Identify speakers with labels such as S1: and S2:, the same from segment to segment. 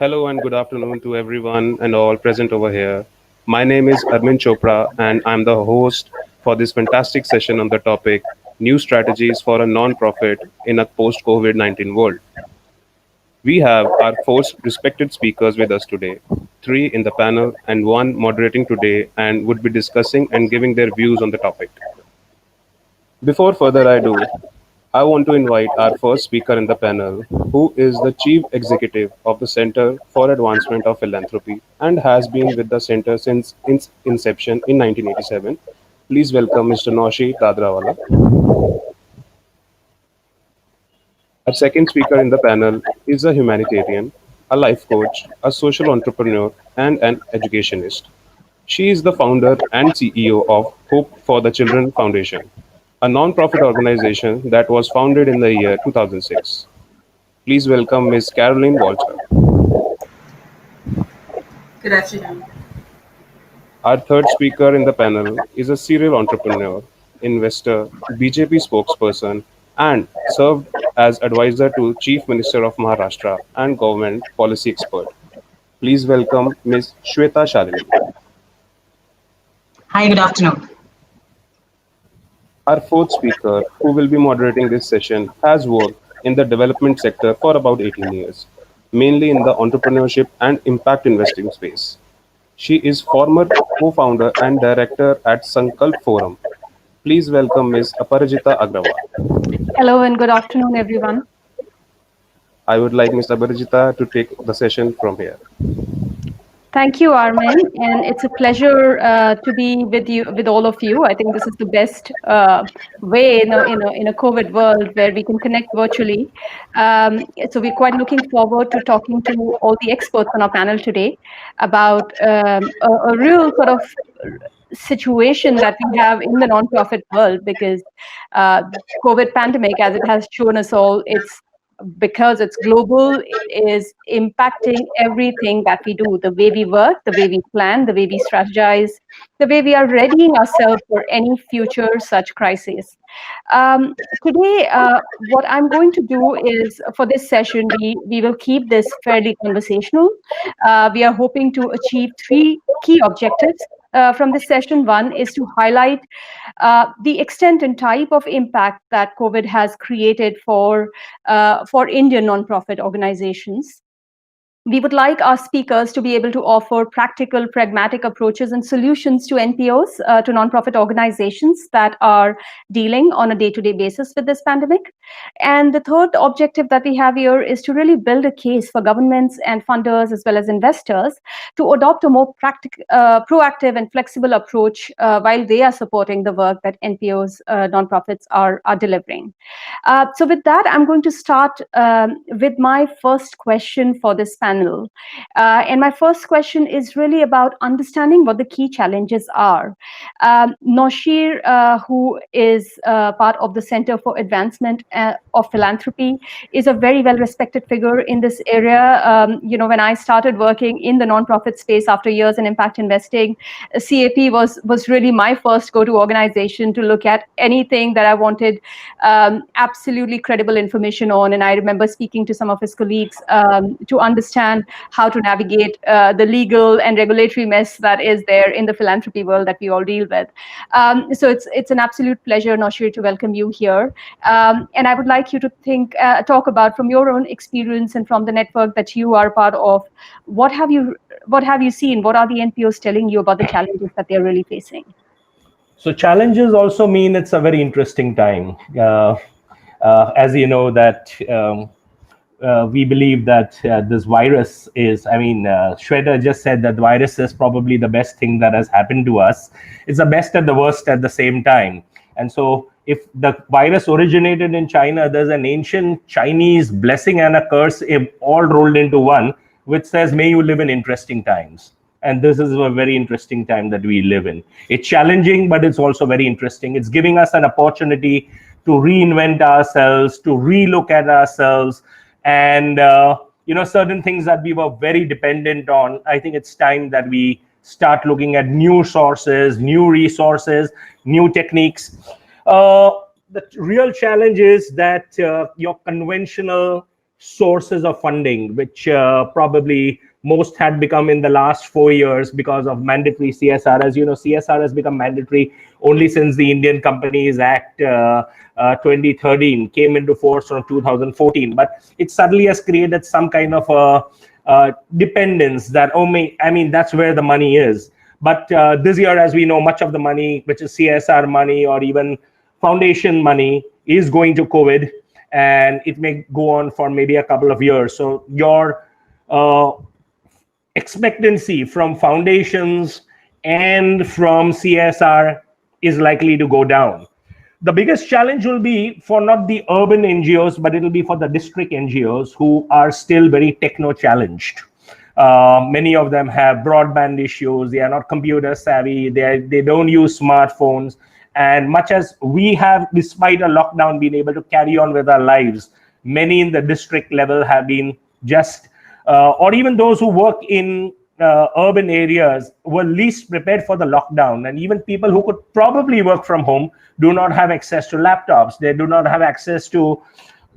S1: Hello and good afternoon to everyone and all present over here. My name is Armin Chopra and I'm the host for this fantastic session on the topic New Strategies for a Non-Profit in a Post-COVID-19 World. We have our four respected speakers with us today, three in the panel and one moderating today and would be discussing and giving their views on the topic. Before further ado, I want to invite our first speaker in the panel, who is the Chief Executive of the Center for Advancement of Philanthropy and has been with the center since its inception in 1987. Please welcome Mr. Noshir Dadrawala. Our second speaker in the panel is a humanitarian, a life coach, a social entrepreneur, and an educationist. She is the founder and CEO of Hope for the Children Foundation, a non-profit organization that was founded in the year 2006. Please welcome Ms. Caroline Valter.
S2: Good afternoon.
S1: Our third speaker in the panel is a serial entrepreneur, investor, BJP spokesperson, and served as advisor to Chief Minister of Maharashtra and government policy expert. Please welcome Ms. Shweta Shalini.
S2: Hi, good afternoon.
S1: Our fourth speaker, who will be moderating this session, has worked in the development sector for about 18 years, mainly in the entrepreneurship and impact investing space. She is former co-founder and director at Sankalp Forum. Please welcome Ms. Aparajita Agrawal.
S3: Hello and good afternoon, everyone.
S1: I would like Ms. Aparajita to take the session from here.
S3: Thank you, Armin, and it's a pleasure to be with all of you. I think this is the best way in a COVID world where we can connect virtually. So we're quite looking forward to talking to all the experts on our panel today about a real sort of situation that we have in the nonprofit world, because COVID pandemic, as it has shown us all, because it's global, it is impacting everything that we do, the way we work, the way we plan, the way we strategize, the way we are readying ourselves for any future such crisis. Today, what I'm going to do is, for this session, we will keep this fairly conversational. We are hoping to achieve three key objectives from this session. One is to highlight the extent and type of impact that COVID has created for Indian nonprofit organizations. We would like our speakers to be able to offer practical, pragmatic approaches and solutions to NPOs, to nonprofit organizations that are dealing on a day-to-day basis with this pandemic. And the third objective that we have here is to really build a case for governments and funders as well as investors to adopt a more proactive and flexible approach while they are supporting the work that NPOs, nonprofits are delivering. So with that, I'm going to start with my first question for this panel. And my first question is really about understanding what the key challenges are. Noshir, who is part of the Center for Advancement of Philanthropy, is a very well-respected figure in this area. When I started working in the nonprofit space after years in impact investing, CAP was really my first go-to organization to look at anything that I wanted absolutely credible information on. And I remember speaking to some of his colleagues to understand how to navigate the legal and regulatory mess that is there in the philanthropy world that we all deal with. So it's an absolute pleasure, Noshir, to welcome you here. And I would like you to talk about, from your own experience and from the network that you are part of, what have you seen? What are the NPOs telling you about the challenges that they're really facing?
S4: So challenges also mean it's a very interesting time. As you know, that we believe that this virus is, Shweta just said that the virus is probably the best thing that has happened to us. It's the best and the worst at the same time. And so if the virus originated in China, there's an ancient Chinese blessing and a curse all rolled into one, which says, may you live in interesting times. And this is a very interesting time that we live in. It's challenging, but it's also very interesting. It's giving us an opportunity to reinvent ourselves, to relook at ourselves, and certain things that we were very dependent on. I think it's time that we start looking at new sources, new resources, new techniques. The real challenge is that your conventional sources of funding, which probably most had become in the last 4 years because of mandatory CSR. As you know, CSR has become mandatory only since the Indian Companies Act 2013 came into force from 2014. But it suddenly has created some kind of a dependence that, I mean, that's where the money is. But this year, as we know, much of the money, which is CSR money or even foundation money, is going to COVID, and it may go on for maybe a couple of years. So your expectancy from foundations and from CSR is likely to go down. The biggest challenge will be for not the urban NGOs, but it'll be for the district NGOs who are still very techno challenged. Many of them have broadband issues. They are not computer savvy. They don't use smartphones. And much as we have, despite a lockdown, been able to carry on with our lives, many in the district level have been just, or even those who work in urban areas were least prepared for the lockdown. And even people who could probably work from home do not have access to laptops. They do not have access to,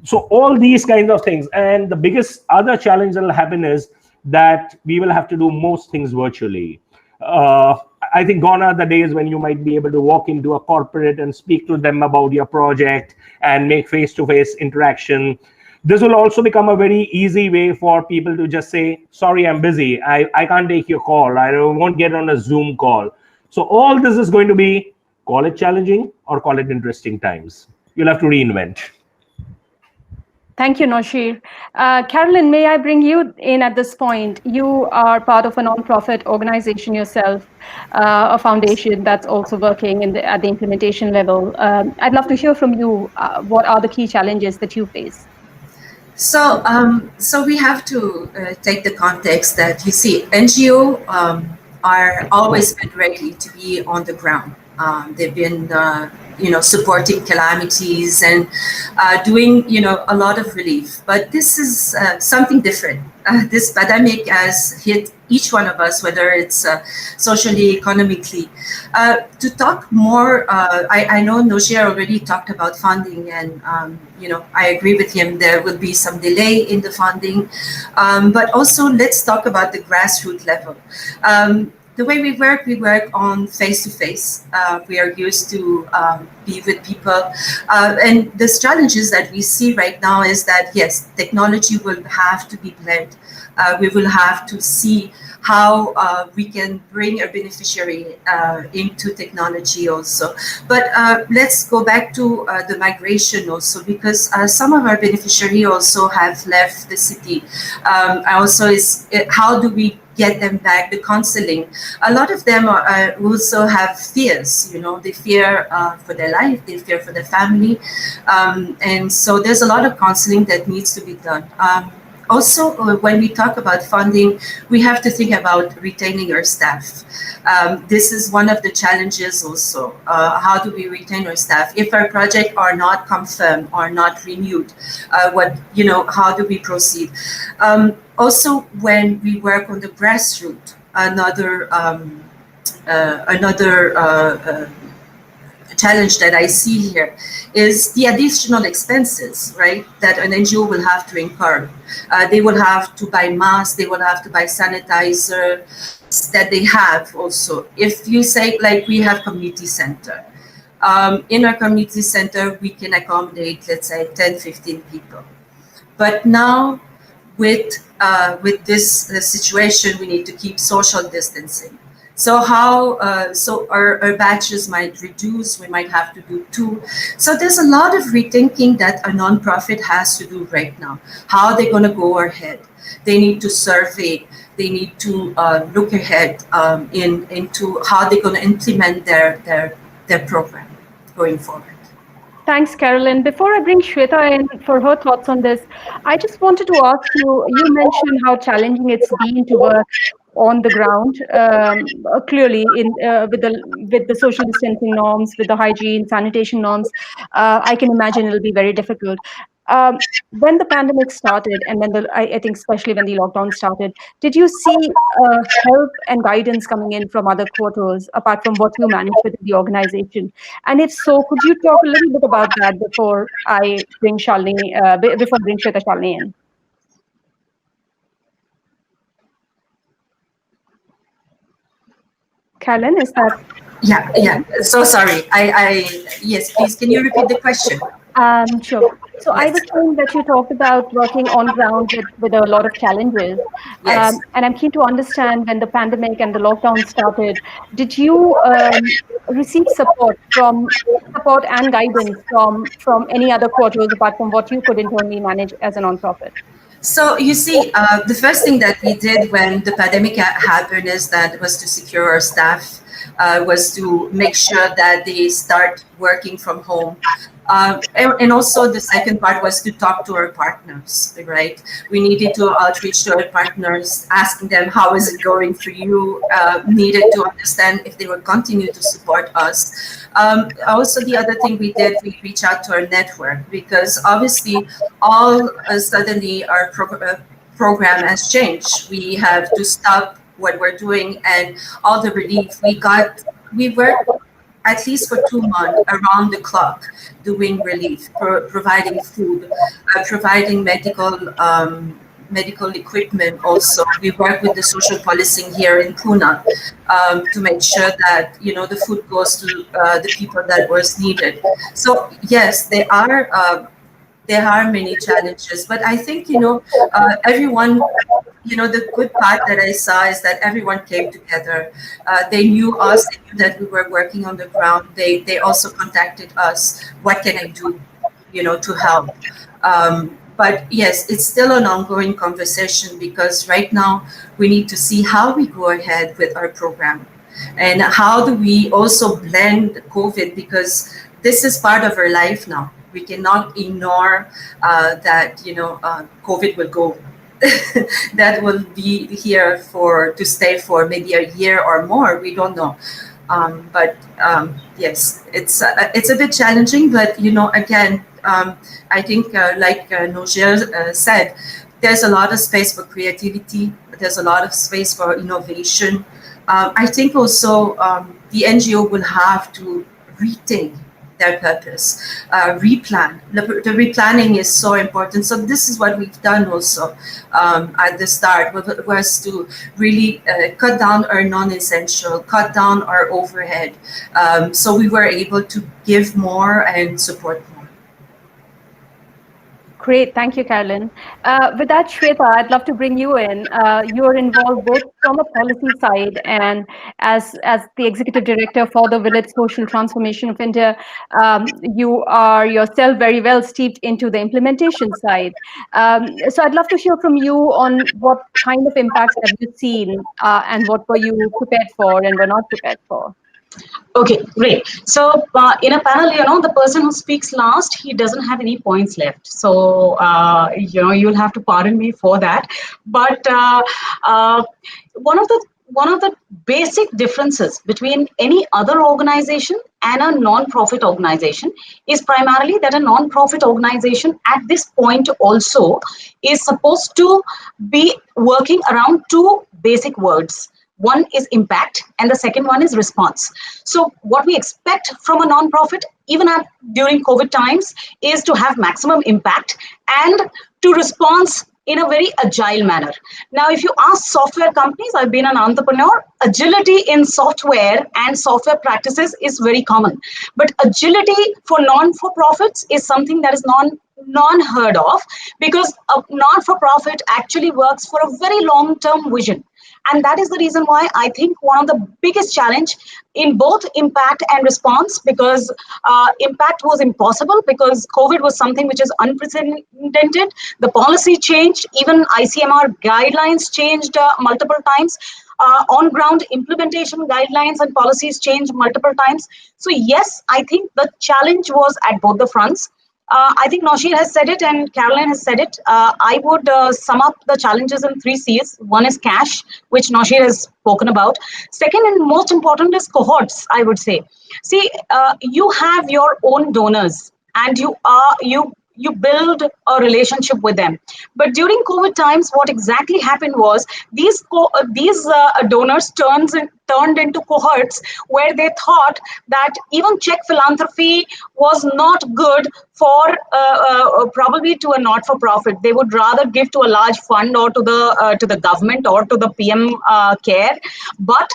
S4: so all these kinds of things. And the biggest other challenge that will happen is that we will have to do most things virtually. I think gone are the days when you might be able to walk into a corporate and speak to them about your project and make face-to-face interaction. This will also become a very easy way for people to just say, sorry, I'm busy. I can't take your call. I won't get on a Zoom call. So all this is going to be, call it challenging or call it interesting times. You'll have to reinvent.
S3: Thank you, Noshir. Carolyn, may I bring you in at this point? You are part of a non-profit organization yourself, a foundation that's also working at the implementation level. I'd love to hear from you. What are the key challenges that you face?
S2: So, so we have to take the context that, you see, NGO are always been ready to be on the ground. They've been, supporting calamities and doing, a lot of relief. But this is something different. This pandemic has hit each one of us, whether it's socially, economically. To talk more, I know Noshir already talked about funding, and I agree with him. There will be some delay in the funding, but also let's talk about the grassroots level. The way we work on face-to-face. We are used to be with people. And the challenges that we see right now is that, yes, technology will have to be blend. We will have to see how we can bring a beneficiary into technology also. But let's go back to the migration also, because some of our beneficiaries also have left the city. Also, how do we get them back? The counseling. A lot of them also have fears. They fear for their life, they fear for their family, and so there's a lot of counseling that needs to be done. Also, when we talk about funding, we have to think about retaining our staff. This is one of the challenges also. How do we retain our staff? If our projects are not confirmed or not renewed, how do we proceed? Also, when we work on the grassroots, another challenge that I see here is the additional expenses, right, that an NGO will have to incur. They will have to buy masks, they will have to buy sanitizer that they have also. If you say, like, we have community center. In our community center, we can accommodate, let's say, 10, 15 people. But now, with this situation, we need to keep social distancing. So so our batches might reduce, we might have to do 2. So there's a lot of rethinking that a nonprofit has to do right now. How they're going to go ahead. They need to survey, they need to look ahead into how they're going to implement their program going forward.
S3: Thanks, Carolyn. Before I bring Shweta in for her thoughts on this, I just wanted to ask you, you mentioned how challenging it's been to work on the ground, clearly with the social distancing norms, with the hygiene, sanitation norms. I can imagine it'll be very difficult. When the pandemic started, and when I think especially when the lockdown started, did you see help and guidance coming in from other quarters apart from what you managed within the organization? And if so, could you talk a little bit about that before I bring Shweta Shalini in? Carolyn, is that?
S2: Yeah. So sorry. Yes, please, can you repeat the question?
S3: Sure. So I
S2: Yes.
S3: was saying that you talked about working on ground with a lot of challenges.
S2: Yes.
S3: And I'm keen to understand when the pandemic and the lockdown started, did you receive support and guidance from any other quarters apart from what you could internally manage as a nonprofit?
S2: So you see, the first thing that we did when the pandemic happened is that was to secure our staff, was to make sure that they start working from home. And also the second part was to talk to our partners, right? We needed to outreach to our partners, asking them how is it going for you, needed to understand if they will continue to support us. Also, the other thing we did, we reached out to our network because obviously all suddenly our program has changed. We have to stop what we're doing and all the relief we got. We worked at least for 2 months around the clock doing relief, providing food, providing medical equipment. Also, we work with the social policing here in Pune to make sure that the food goes to the people that was needed. So yes, there are many challenges, but I think everyone. The good part that I saw is that everyone came together. They knew us, they knew that we were working on the ground. They also contacted us. What can I do, to help? But yes, it's still an ongoing conversation because right now we need to see how we go ahead with our program and how do we also blend COVID because this is part of our life now. We cannot ignore that, COVID will go. That will be here to stay for maybe a year or more. We don't know. But yes, it's a bit challenging. But again, I think like Noshir said, there's a lot of space for creativity. There's a lot of space for innovation. I think also the NGO will have to rethink their purpose, replan. The replanning is so important. So this is what we've done also at the start, was to really cut down our non-essential, cut down our overhead. So we were able to give more and support more.
S3: Great, thank you, Carolyn. With that, Shweta, I'd love to bring you in. You're involved both from a policy side and as the executive director for the Village Social Transformation of India, you are yourself very well steeped into the implementation side. So I'd love to hear from you on what kind of impacts have you seen and what were you prepared for and were not prepared for?
S5: Okay, great. So in a panel, the person who speaks last, he doesn't have any points left. So, you'll have to pardon me for that. But one of the basic differences between any other organization and a non-profit organization is primarily that a non-profit organization at this point also is supposed to be working around two basic words. One is impact and the second one is response. So what we expect from a non-profit, even during COVID times, is to have maximum impact and to respond in a very agile manner. Now, if you ask software companies, I've been an entrepreneur, agility in software and software practices is very common. But agility for non-for-profits is something that is non-heard of, because a non-for-profit actually works for a very long-term vision. And that is the reason why I think one of the biggest challenge in both impact and response, because impact was impossible because COVID was something which is unprecedented. The policy changed, even ICMR guidelines changed multiple times. On-ground implementation guidelines and policies changed multiple times. So yes, I think the challenge was at both the fronts. I think Noshir has said it and Carolyn has said it. I would sum up the challenges in 3 C's. One is cash, which Noshir has spoken about. Second and most important is cohorts, I would say. See, you have your own donors and you build a relationship with them. But during COVID times, what exactly happened was these donors turned turned into cohorts where they thought that even check philanthropy was not good for probably to a not-for-profit. They would rather give to a large fund or to the government or to the PM care, but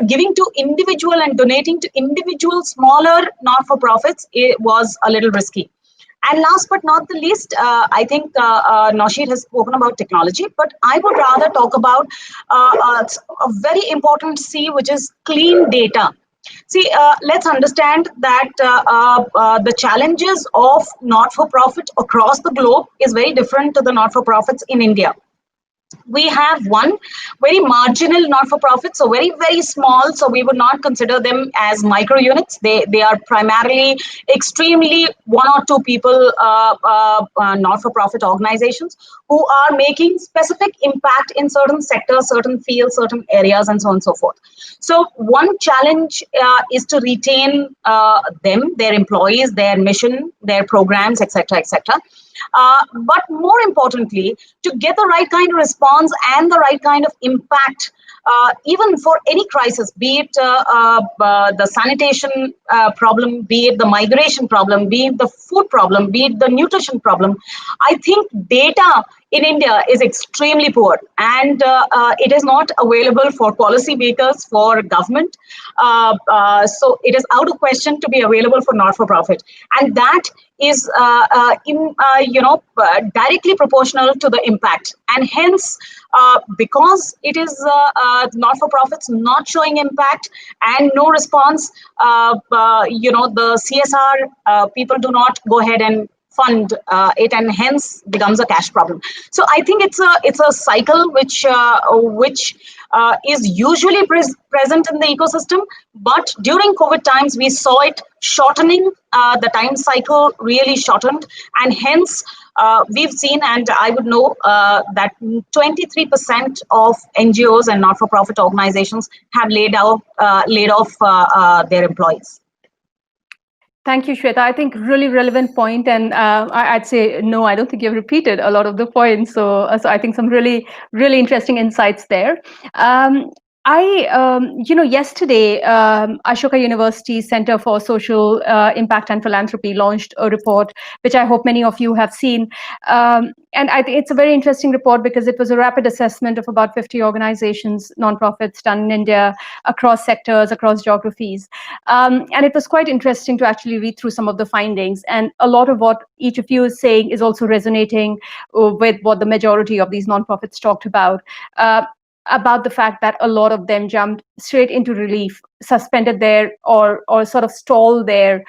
S5: giving to individual and donating to individual smaller not-for-profits, it was a little risky. And last but not the least, I think Noshir has spoken about technology, but I would rather talk about a very important C, which is clean data. See, let's understand that the challenges of not-for-profit across the globe is very different to the not-for-profits in India. We have one very marginal not-for-profit, so very, very small. So we would not consider them as micro units. They are primarily extremely one or two people not-for-profit organizations who are making specific impact in certain sectors, certain fields, certain areas, and so on and so forth. So one challenge is to retain them, their employees, their mission, their programs, etc., etc. But more importantly, to get the right kind of response and the right kind of impact, even for any crisis, be it the sanitation problem, be it the migration problem, be it the food problem, be it the nutrition problem, I think data in India is extremely poor, and it is not available for policy makers, for government. So it is out of question to be available for not-for-profit, and that is directly proportional to the impact, and hence because it is not-for-profits not showing impact and no response, the CSR people do not go ahead and fund it, and hence becomes a cash problem. So I think it's a cycle which is usually present in the ecosystem, but during COVID times we saw it shortening. The time cycle really shortened, and hence we've seen, and I would know that 23% of NGOs and not-for-profit organizations have laid off their employees.
S3: Thank you, Shweta. I think really relevant point, and I'd say no, I don't think you've repeated a lot of the points. So I think some really interesting insights there. Yesterday, Ashoka University Center for Social Impact and Philanthropy launched a report, which I hope many of you have seen. And I think it's a very interesting report because it was a rapid assessment of about 50 organizations, nonprofits done in India, across sectors, across geographies. And it was quite interesting to actually read through some of the findings. And a lot of what each of you is saying is also resonating with what the majority of these nonprofits talked about the fact that a lot of them jumped straight into relief, suspended their or sort of stalled their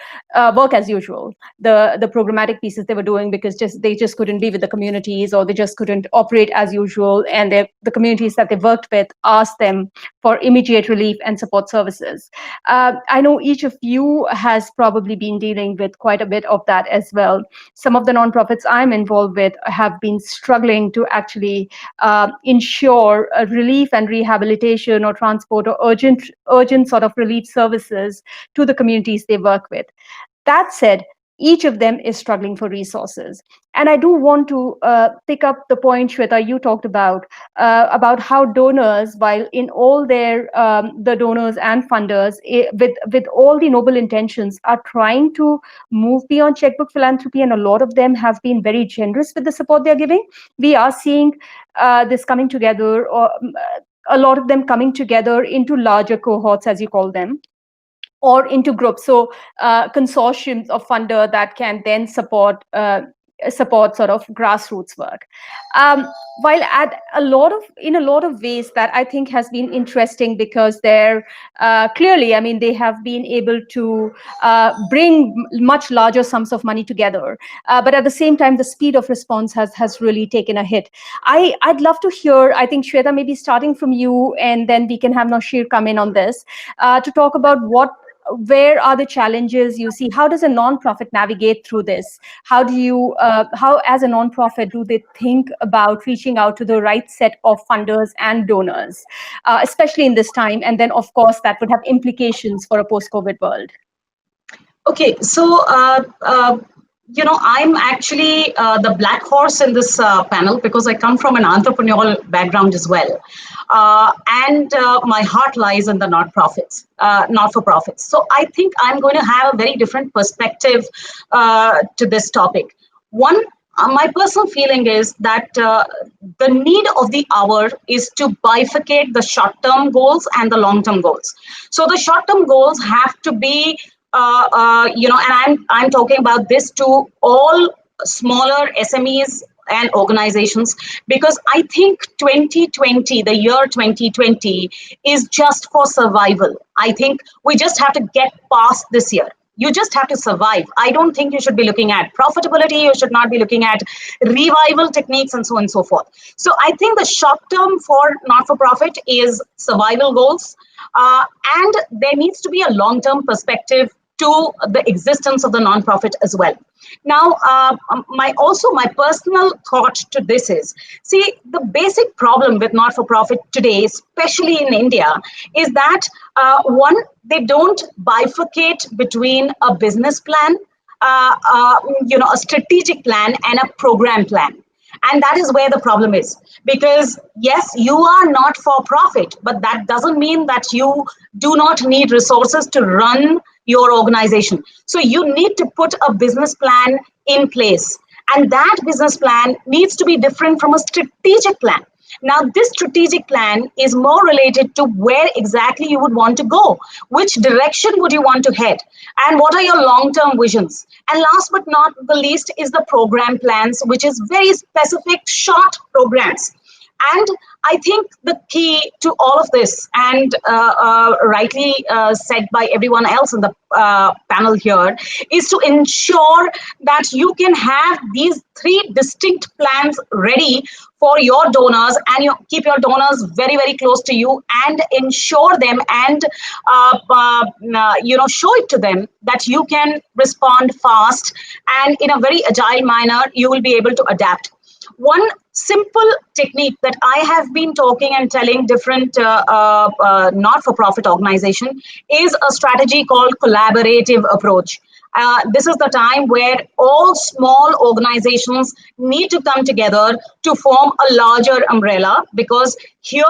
S3: work as usual, the programmatic pieces they were doing, because they just couldn't be with the communities, or they just couldn't operate as usual, and the communities that they worked with asked them for immediate relief and support services. I know each of you has probably been dealing with quite a bit of that as well. Some of the nonprofits I'm involved with have been struggling to actually ensure relief and rehabilitation or transport or urgent sort of relief services to the communities they work with. That said, each of them is struggling for resources. And I do want to pick up the point, Shweta, you talked about how donors, while in all their, the donors and funders, with all the noble intentions, are trying to move beyond checkbook philanthropy, and a lot of them have been very generous with the support they're giving. We are seeing this coming together, or a lot of them coming together into larger cohorts, as you call them, or into groups. So consortiums of funder that can then support sort of grassroots work. While in a lot of ways that I think has been interesting, because they're clearly, I mean, they have been able to bring much larger sums of money together. But at the same time, the speed of response has really taken a hit. I'd love to hear, I think, Shweta, maybe starting from you, and then we can have Noshir come in on this to talk about where are the challenges you see? How does a nonprofit navigate through this? How as a nonprofit do they think about reaching out to the right set of funders and donors, especially in this time? And then, of course, that would have implications for a post-COVID world.
S5: Okay, so I'm actually the black horse in this panel because I come from an entrepreneurial background as well. And my heart lies in the not-for-profits. So I think I'm going to have a very different perspective to this topic. One, my personal feeling is that the need of the hour is to bifurcate the short-term goals and the long-term goals. So the short-term goals have to be and I'm talking about this to all smaller SMEs and organizations, because I think 2020, the year 2020, is just for survival. I think we just have to get past this year. You just have to survive. I don't think you should be looking at profitability. You should not be looking at revival techniques and so on and so forth. So I think the short term for not-for-profit is survival goals. And there needs to be a long-term perspective to the existence of the non-profit as well. Now, my personal thought to this is, see, the basic problem with not-for-profit today, especially in India, is that one, they don't bifurcate between a business plan, a strategic plan and a program plan. And that is where the problem is. Because yes, you are not for profit, but that doesn't mean that you do not need resources to run your organization. So you need to put a business plan in place. And that business plan needs to be different from a strategic plan. Now, this strategic plan is more related to where exactly you would want to go. Which direction would you want to head? And what are your long-term visions? And last but not the least is the program plans, which is very specific, short programs. And I think the key to all of this, and rightly said by everyone else in the panel here, is to ensure that you can have these three distinct plans ready for your donors, and you keep your donors very, very close to you and ensure them and show it to them that you can respond fast, and in a very agile manner you will be able to adapt. One simple technique that I have been talking and telling different not-for-profit organization is a strategy called collaborative approach. This is the time where all small organizations need to come together to form a larger umbrella, because here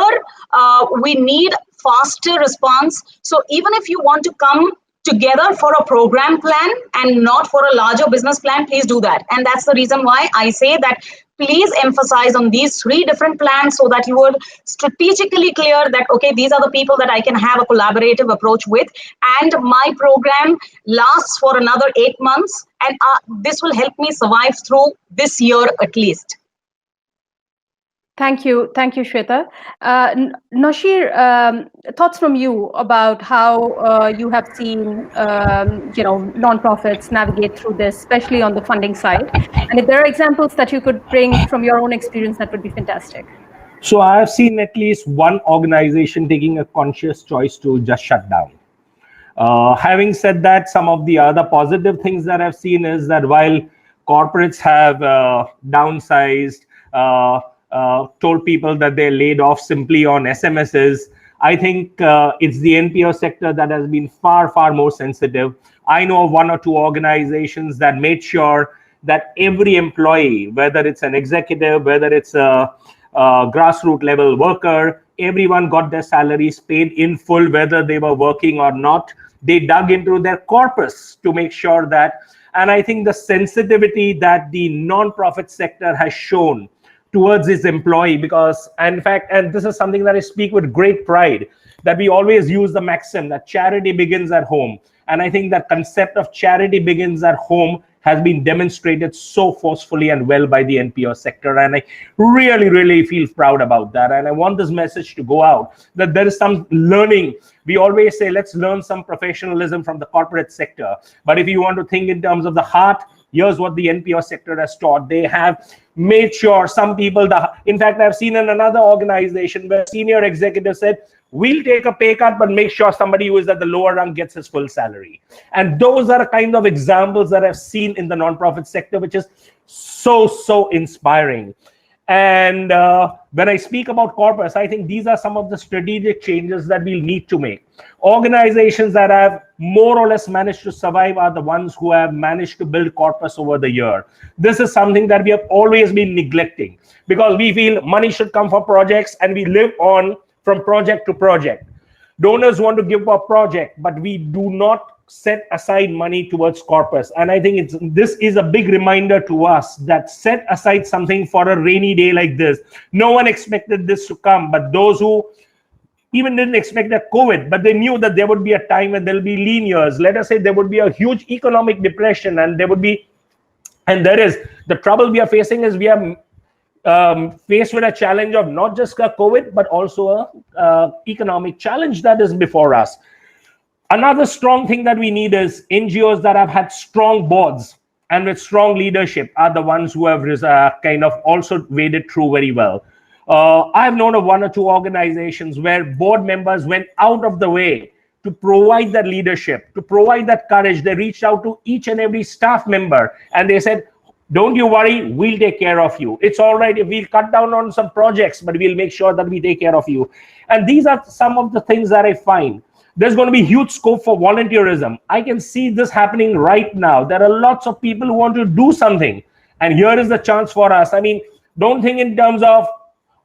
S5: we need faster response. So even if you want to come together for a program plan and not for a larger business plan, please do that. And that's the reason why I say that please emphasize on these three different plans, so that you would strategically clear that, okay, these are the people that I can have a collaborative approach with, and my program lasts for another 8 months, and this will help me survive through this year at least.
S3: Thank you, Shweta. Noshir, thoughts from you about how you have seen, nonprofits navigate through this, especially on the funding side. And if there are examples that you could bring from your own experience, that would be fantastic.
S4: So I have seen at least one organization taking a conscious choice to just shut down. Having said that, some of the other positive things that I've seen is that while corporates have downsized, told people that they're laid off simply on SMSs, I think it's the NPO sector that has been far, far more sensitive. I know of one or two organizations that made sure that every employee, whether it's an executive, whether it's a grassroots level worker, everyone got their salaries paid in full, whether they were working or not. They dug into their corpus to make sure that, and I think the sensitivity that the non-profit sector has shown towards its employee, because in fact, and this is something that I speak with great pride, that we always use the maxim that charity begins at home. And I think that concept of charity begins at home has been demonstrated so forcefully and well by the NPO sector. And I really, really feel proud about that. And I want this message to go out, that there is some learning. We always say, let's learn some professionalism from the corporate sector. But if you want to think in terms of the heart, here's what the NPO sector has taught. They have made sure some people, in fact, I've seen in another organization where senior executives said, we'll take a pay cut, but make sure somebody who is at the lower rung gets his full salary. And those are the kind of examples that I've seen in the nonprofit sector, which is so, so inspiring. And when I speak about corpus, I think these are some of the strategic changes that we'll need to make. Organizations that have more or less managed to survive are the ones who have managed to build corpus over the year. This is something that we have always been neglecting, because we feel money should come for projects and we live on from project to project. Donors want to give a project, but we do not set aside money towards corpus. And I think this is a big reminder to us that set aside something for a rainy day like this. No one expected this to come, but those who even didn't expect that COVID, but they knew that there would be a time when there'll be lean years. Let us say there would be a huge economic depression, and there would be, and there is, the trouble we are facing is we are faced with a challenge of not just a COVID, but also a economic challenge that is before us. Another strong thing that we need is NGOs that have had strong boards and with strong leadership are the ones who have kind of also waded through very well. I have known of one or two organizations where board members went out of the way to provide that leadership, to provide that courage. They reached out to each and every staff member and they said, don't you worry, we'll take care of you. It's all right if we'll cut down on some projects, but we'll make sure that we take care of you. And these are some of the things that I find. There's going to be huge scope for volunteerism. I can see this happening right now. There are lots of people who want to do something. And here is the chance for us. I mean, don't think in terms of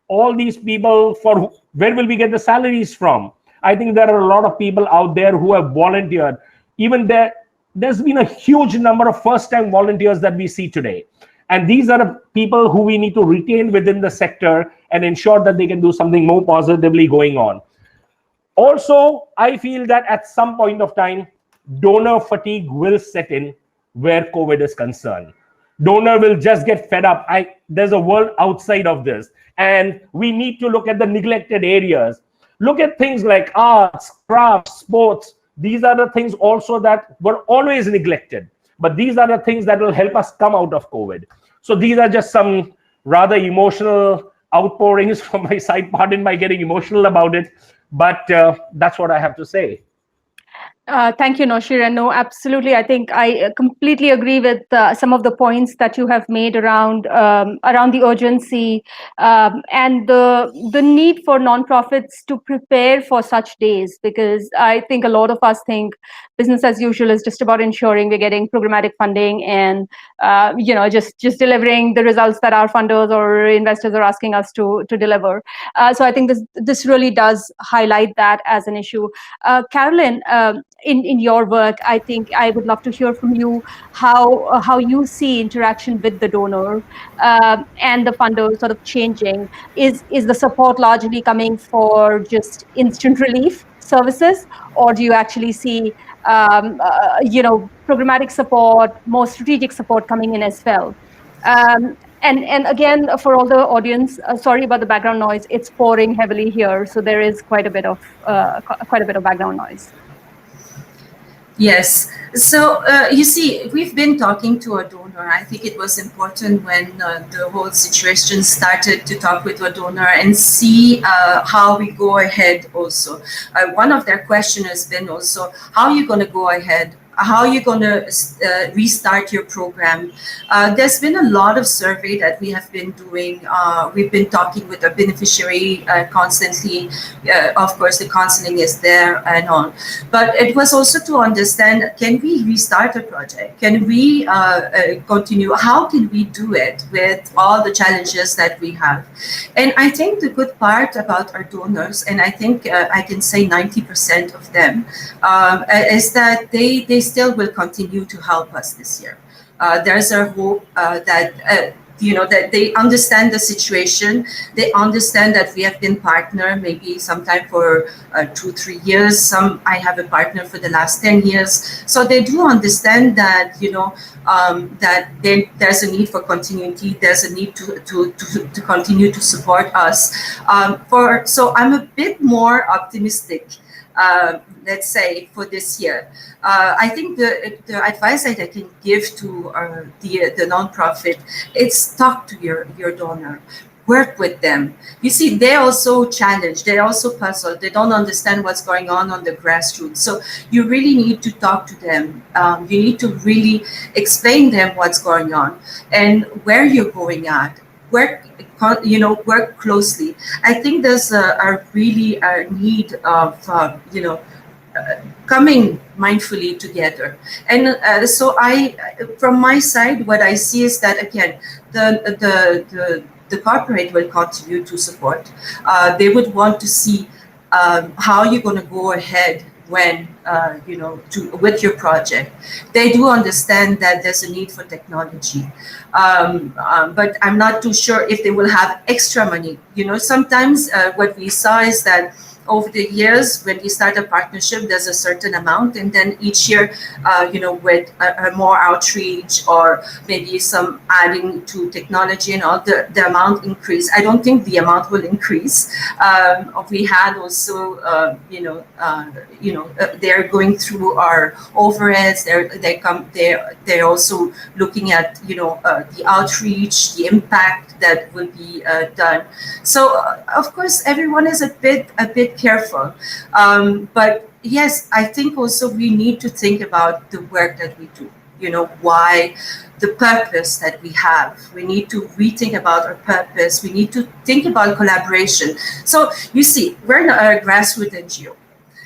S4: all these people, for where will we get the salaries from? I think there are a lot of people out there who have volunteered. Even there's been a huge number of first-time volunteers that we see today. And these are the people who we need to retain within the sector and ensure that they can do something more positively going on. Also, I feel that at some point of time, donor fatigue will set in where COVID is concerned. Donor will just get fed up. There's a world outside of this. And we need to look at the neglected areas. Look at things like arts, crafts, sports. These are the things also that were always neglected. But these are the things that will help us come out of COVID. So these are just some rather emotional outpourings from my side. Pardon my getting emotional about it. But that's what I have to say.
S3: Thank you, Noshir. And no, absolutely. I think I completely agree with some of the points that you have made around the urgency and the need for nonprofits to prepare for such days, because I think a lot of us think business as usual is just about ensuring we're getting programmatic funding and just delivering the results that our funders or investors are asking us to deliver. So I think this really does highlight that as an issue. Carolyn, in your work, I think I would love to hear from you how you see interaction with the donor and the funder sort of changing. Is the support largely coming for just instant relief services, or do you actually see programmatic support, more strategic support coming in as well? And again, for all the audience, sorry about the background noise. It's pouring heavily here, so there is quite a bit of background noise.
S2: Yes. So you see, we've been talking to a donor. I think it was important when the whole situation started to talk with a donor and see how we go ahead also. One of their questions has been also, how are you going to go ahead? How are you going to restart your program? There's been a lot of survey that we have been doing. We've been talking with the beneficiary constantly. Of course, the counseling is there and all. But it was also to understand, can we restart a project? Can we continue? How can we do it with all the challenges that we have? And I think the good part about our donors, and I think I can say 90% of them, is that they still will continue to help us this year. There's a hope that that they understand the situation. They understand that we have been partner maybe sometime for 2-3 years. Some I have a partner for the last 10 years. So they do understand that that there's a need for continuity. There's a need to continue to support us. So I'm a bit more optimistic. Let's say for this year. I think the advice that I can give to the nonprofit, it's talk to your donor, work with them. You see, they're also challenged, they're also puzzled, they don't understand what's going on the grassroots. So you really need to talk to them. You need to really explain them what's going on and where you're going at. work, work closely. I think there's a really a need of, coming mindfully together. And so from my side, what I see is that, again, the corporate will continue to support. They would want to see how you're going to go ahead when with your project. They do understand that there's a need for technology, but I'm not too sure if they will have extra money. Sometimes what we saw is that over the years, when we start a partnership, there's a certain amount, and then each year, with a more outreach or maybe some adding to technology and all, the amount increase. I don't think the amount will increase. We had also, they're going through our overheads. They're also looking at the outreach, the impact that will be done. So of course, everyone is a bit careful, but yes, I think also we need to think about the work that we do. Why, the purpose that we have. We need to rethink about our purpose. We need to think about collaboration. So you see, we're a grassroots NGO.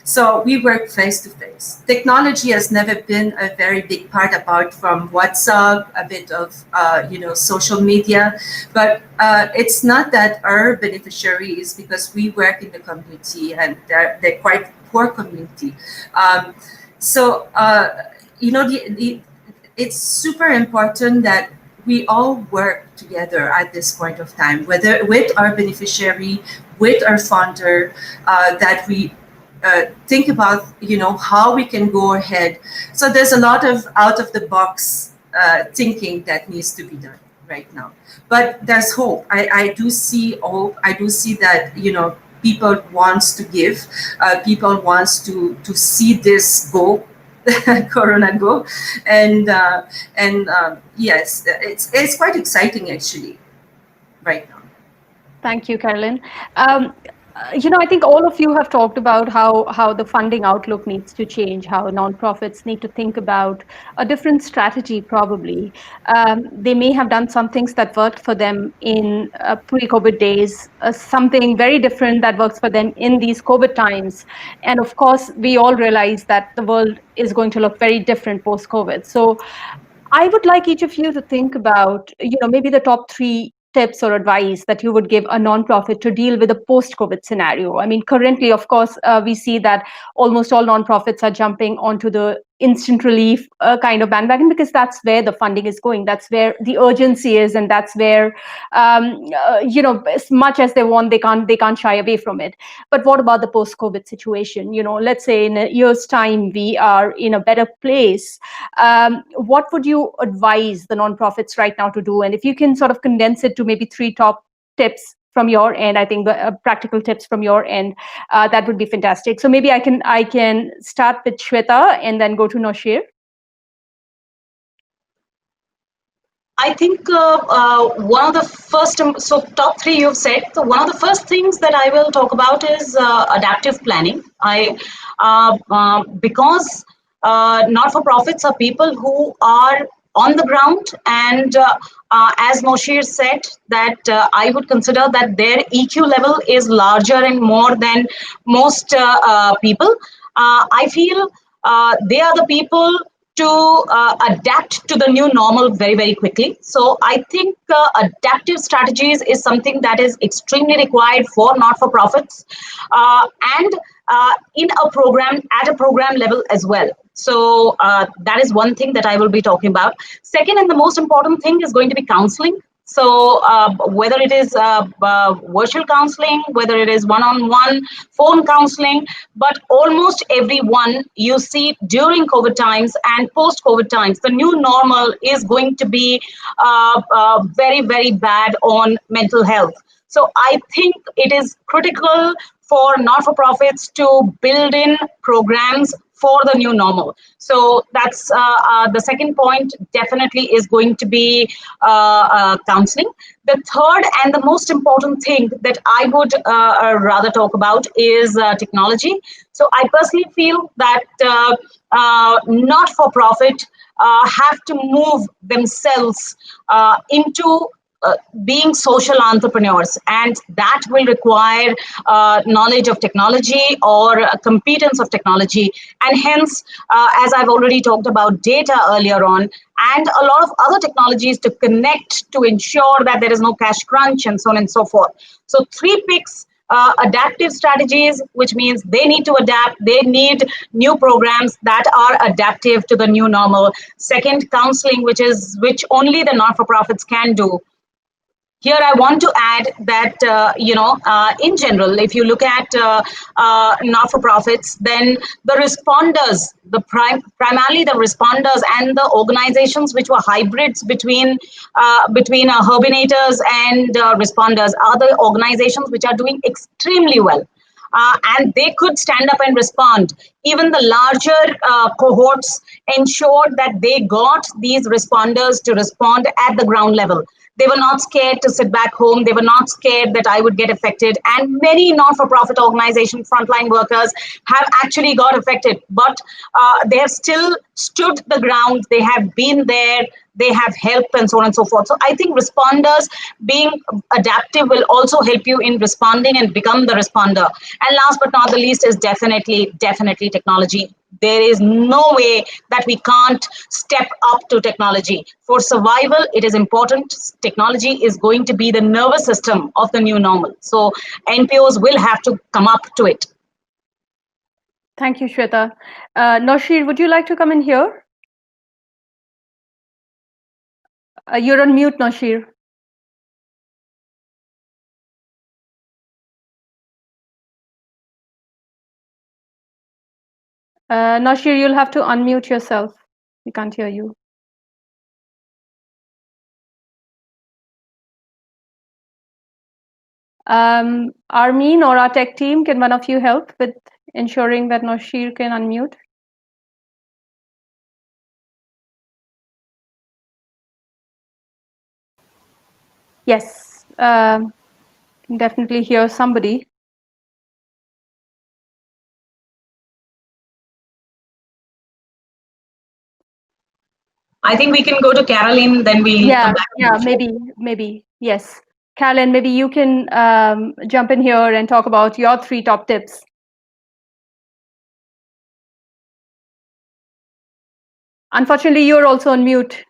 S2: So we work face to face. Technology has never been a very big part, apart from WhatsApp, a bit of social media, but it's not that our beneficiaries, because we work in the community and they're quite poor community. It's super important that we all work together at this point of time, whether with our beneficiary, with our funder, that we think about, how we can go ahead. So there's a lot of out of the box thinking that needs to be done right now. But there's hope. I do see hope. I do see that, people wants to give. People wants to see this go, Corona go, and yes, it's quite exciting actually, right now.
S3: Thank you, Carolyn. I think all of you have talked about how the funding outlook needs to change, how nonprofits need to think about a different strategy probably. They may have done some things that worked for them in pre-COVID days, something very different that works for them in these COVID times. And of course, we all realize that the world is going to look very different post-COVID. So I would like each of you to think about, maybe the top 3 tips or advice that you would give a nonprofit to deal with a post-COVID scenario. I mean, currently, of course, we see that almost all nonprofits are jumping onto the instant relief kind of bandwagon, because that's where the funding is going. That's where the urgency is, and that's where, as much as they want, they can't shy away from it. But what about the post-COVID situation? Let's say in a year's time we are in a better place. What would you advise the nonprofits right now to do? And if you can sort of condense it to maybe 3 top tips from your end, I think the practical tips from your end, that would be fantastic. So maybe I can start with Shweta and then go to Noshir.
S5: I think one of the first, so top 3 you've said. So one of the first things that I will talk about is adaptive planning. Because not-for-profits are people who are on the ground, and as Noshir said, that I would consider that their EQ level is larger and more than most people. I feel they are the people to adapt to the new normal very, very quickly. So I think adaptive strategies is something that is extremely required for not-for-profits, and in a program, at a program level as well. So that is one thing that I will be talking about. Second, and the most important thing is going to be counseling. So whether it is virtual counseling, whether it is one-on-one phone counseling, but almost everyone you see during COVID times and post-COVID times, the new normal is going to be very, very bad on mental health. So I think it is critical for not-for-profits to build in programs for the new normal. So that's the second point, definitely is going to be counseling. The third and the most important thing that I would rather talk about is technology. So I personally feel that not-for-profit have to move themselves into being social entrepreneurs, and that will require knowledge of technology or competence of technology, and hence, as I've already talked about data earlier on, and a lot of other technologies to connect to ensure that there is no cash crunch and so on and so forth. So 3 picks. Adaptive strategies, which means they need to adapt, they need new programs that are adaptive to the new normal. Second, counseling, which only the non-for-profits can do. Here, I want to add that, in general, if you look at not-for-profits, then the responders, primarily the responders and the organizations which were hybrids between herbinators and responders are the organizations which are doing extremely well. And they could stand up and respond. Even the larger cohorts ensured that they got these responders to respond at the ground level. They were not scared to sit back home. They were not scared that I would get affected. And many non-for-profit organization frontline workers have actually got affected, but they have still stood the ground. They have been there. They have helped and so on and so forth. So I think responders being adaptive will also help you in responding and become the responder. And last but not the least is definitely technology. There is no way that we can't step up to technology. For survival, it is important. Technology is going to be the nervous system of the new normal. So NPOs will have to come up to it.
S3: Thank you, Shweta. Noshir, would you like to come in here? You're on mute, Noshir. Noshir, you'll have to unmute yourself. We can't hear you. Armin or our tech team, can one of you help with ensuring that Noshir can unmute? Yes, can definitely hear somebody.
S5: I think we can go to Caroline, then we'll come back.
S3: Yeah, maybe, yes. Caroline, maybe you can jump in here and talk about your 3 top tips. Unfortunately, you're also on mute.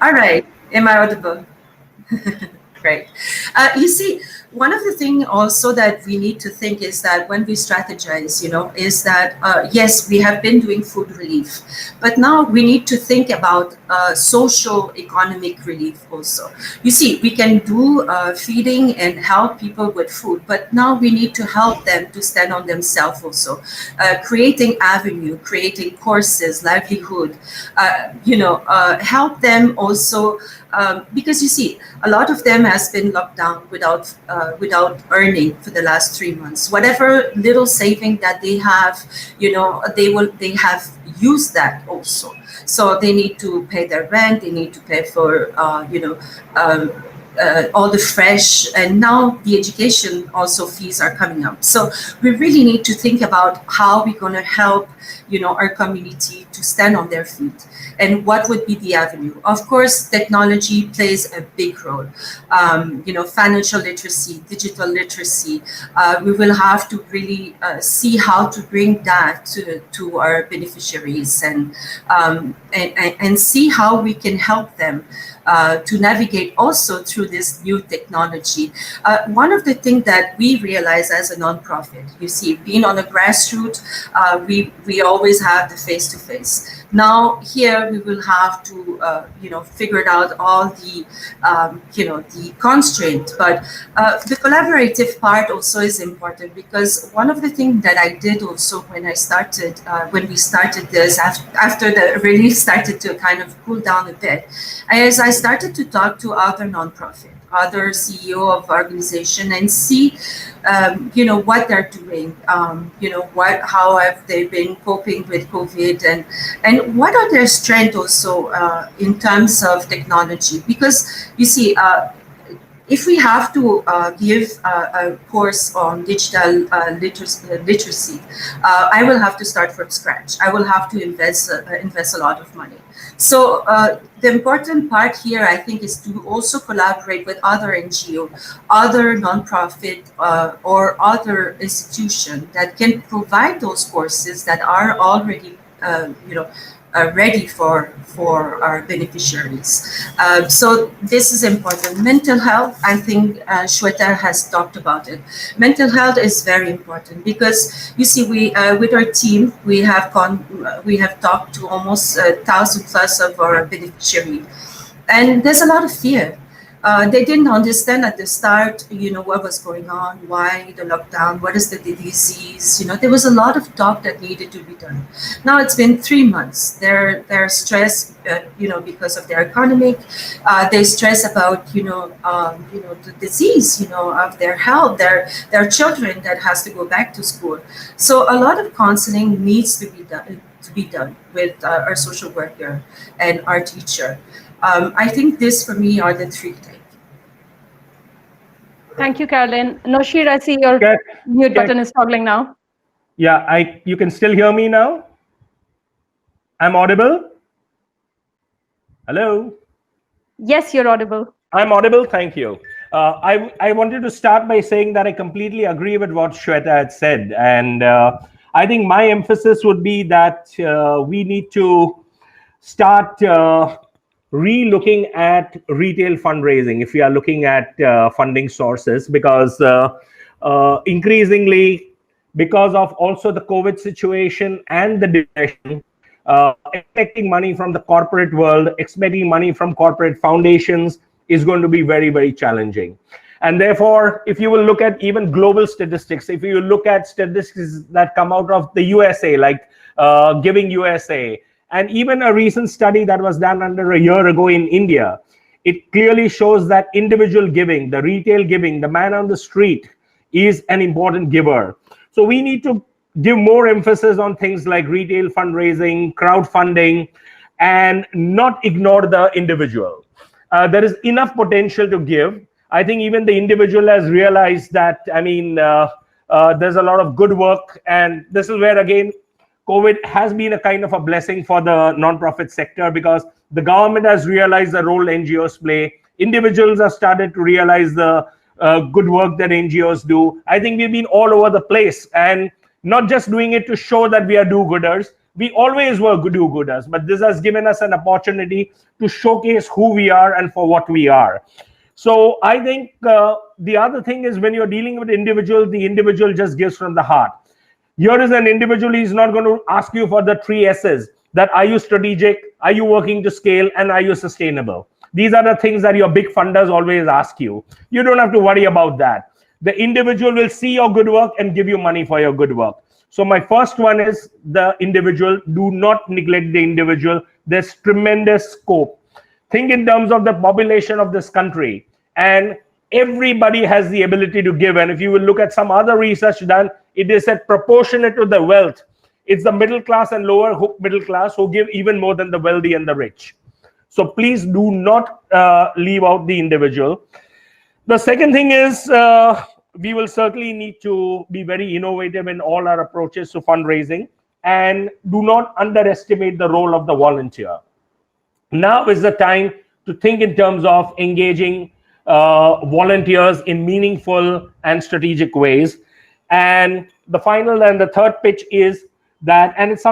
S2: All right. Am I audible? Great. You see, one of the things also that we need to think is that when we strategize, is that, yes, we have been doing food relief, but now we need to think about social economic relief also. You see, we can do feeding and help people with food, but now we need to help them to stand on themselves also. Creating avenue, creating courses, livelihood, help them also, because you see, a lot of them has been locked down without earning for the last 3 months. Whatever little saving that they have, they have used that also. So they need to pay their rent. They need to pay for all the fresh, and now the education also fees are coming up. So we really need to think about how we're going to help our community to stand on their feet, and what would be the avenue. Of course, technology plays a big role. Financial literacy, digital literacy. We will have to really see how to bring that to our beneficiaries, and see how we can help them to navigate also through this new technology. One of the things that we realize as a nonprofit, you see, being on a grassroots, we always have the face-to-face. Now here we will have to figure out all the the constraints, but the collaborative part also is important, because one of the things that I did also when we started this, after the release started to kind of cool down a bit, as I started to talk to other nonprofit, other CEO of organization, and see what they're doing, how have they been coping with COVID, and what are their strengths also in terms of technology. Because you see, if we have to give a course on digital literacy, I will have to start from scratch. I will have to invest a lot of money. So the important part here, I think, is to also collaborate with other NGO, other nonprofit, or other institution that can provide those courses that are already, ready for our beneficiaries. So this is important. Mental health, I think Shweta has talked about it. Mental health is very important because you see, we with our team we have talked to almost 1,000 plus of our beneficiaries, and there's a lot of fear. They didn't understand at the start, what was going on, why the lockdown, what is the disease. There was a lot of talk that needed to be done. Now it's been 3 months. They're stressed, because of their economic. They stress about, the disease, of their health, their children that has to go back to school. So a lot of counseling needs to be done with our social worker and our teacher. I think this, for me, are the three things.
S3: Thank you, Caroline. Noshir, I see your mute button is toggling now.
S4: Yeah, you can still hear me now? I'm audible? Hello?
S3: Yes, you're audible.
S4: I'm audible, thank you. I wanted to start by saying that I completely agree with what Shweta had said. And I think my emphasis would be that we need to start re-looking at retail fundraising if we are looking at funding sources, because increasingly, because of also the COVID situation and the depression, expecting money from the corporate world, expecting money from corporate foundations is going to be very, very challenging. And therefore, if you will look at even global statistics, if you look at statistics that come out of the USA, like Giving USA, and even a recent study that was done under a year ago in India, it clearly shows that individual giving, the retail giving, the man on the street is an important giver. So we need to give more emphasis on things like retail fundraising, crowdfunding, and not ignore the individual. There is enough potential to give. I think even the individual has realized that, there's a lot of good work. And this is where, again, COVID has been a kind of a blessing for the nonprofit sector, because the government has realized the role NGOs play. Individuals have started to realize the good work that NGOs do. I think we've been all over the place, and not just doing it to show that we are do-gooders. We always were do-gooders, but this has given us an opportunity to showcase who we are and for what we are. So I think the other thing is, when you're dealing with individuals, the individual just gives from the heart. Here is an individual, he's not going to ask you for the 3 S's, that are you strategic, are you working to scale, and are you sustainable? These are the things that your big funders always ask you. You don't have to worry about that. The individual will see your good work and give you money for your good work. So my first one is the individual. Do not neglect the individual. There's tremendous scope. Think in terms of the population of this country, and everybody has the ability to give. And if you will look at some other research done, it is said proportionate to the wealth. It's the middle class and lower middle class who give even more than the wealthy and the rich. So please do not leave out the individual. The second thing is, we will certainly need to be very innovative in all our approaches to fundraising, and do not underestimate the role of the volunteer. Now is the time to think in terms of engaging volunteers in meaningful and strategic ways. And the final and the third pitch is that, and it's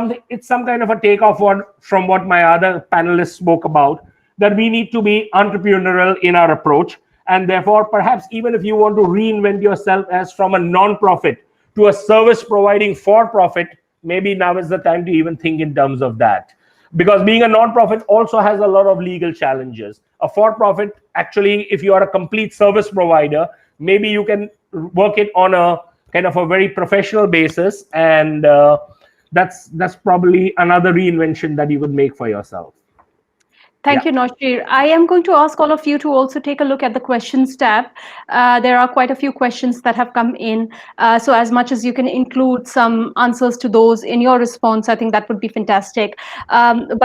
S4: some kind of a takeoff from what my other panelists spoke about, that we need to be entrepreneurial in our approach. And therefore, perhaps even if you want to reinvent yourself as from a non-profit to a service providing for-profit, maybe now is the time to even think in terms of that. Because being a non-profit also has a lot of legal challenges. A for-profit, actually, if you are a complete service provider, maybe you can work it on a kind of a very professional basis, and that's probably another reinvention that you could make for yourself.
S3: Thank you, Noshir. I am going to ask all of you to also take a look at the questions tab. There are quite a few questions that have come in. So as much as you can include some answers to those in your response, I think that would be fantastic. But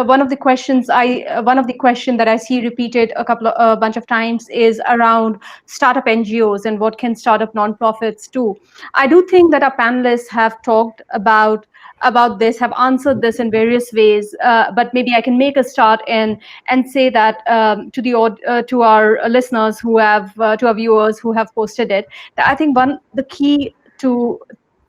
S3: one of the questions that I see repeated a bunch of times is around startup NGOs and what can startup nonprofits do. I do think that our panelists have talked about about this, have answered this in various ways, but maybe I can make a start and say that to our listeners who have to our viewers who have posted it, that I think the key to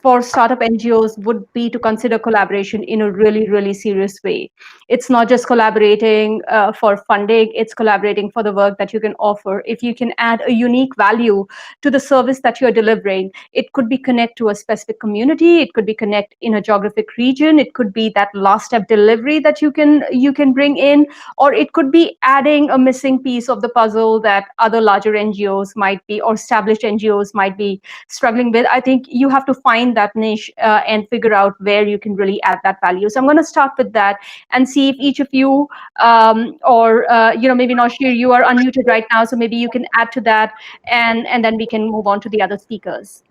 S3: for startup NGOs would be to consider collaboration in a really, really serious way. It's not just collaborating for funding, it's collaborating for the work that you can offer. If you can add a unique value to the service that you're delivering, it could be connect to a specific community, it could be connect in a geographic region, it could be that last step delivery that you can bring in, or it could be adding a missing piece of the puzzle that other larger NGOs might be, or established NGOs might be struggling with. I think you have to find that niche and figure out where you can really add that value. So I'm going to start with that and see if each of you maybe Noshir, you are unmuted right now, so maybe you can add to that, and then we can move on to the other speakers.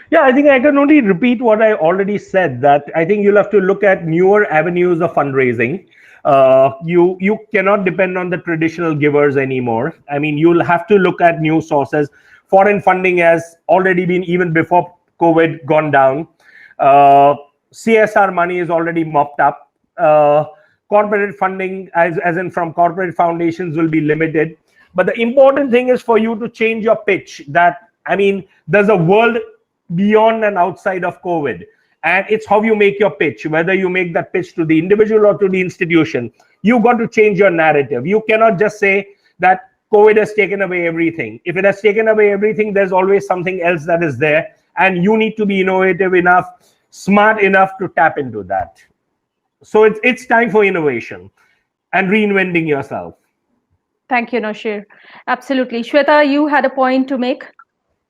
S4: Yeah, I think I can only repeat what I already said, that I think you'll have to look at newer avenues of fundraising. You cannot depend on the traditional givers anymore. I mean, you'll have to look at new sources. Foreign funding has already been, even before COVID, gone down. CSR money is already mopped up. Corporate funding, as in from corporate foundations, will be limited. But the important thing is for you to change your pitch. That, I mean, there's a world beyond and outside of COVID. And it's how you make your pitch, whether you make that pitch to the individual or to the institution. You've got to change your narrative. You cannot just say that COVID has taken away everything. If it has taken away everything, there's always something else that is there. And you need to be innovative enough, smart enough to tap into that. So it's time for innovation and reinventing yourself.
S3: Thank you, Noshir. Absolutely. Shweta, you had a point to make?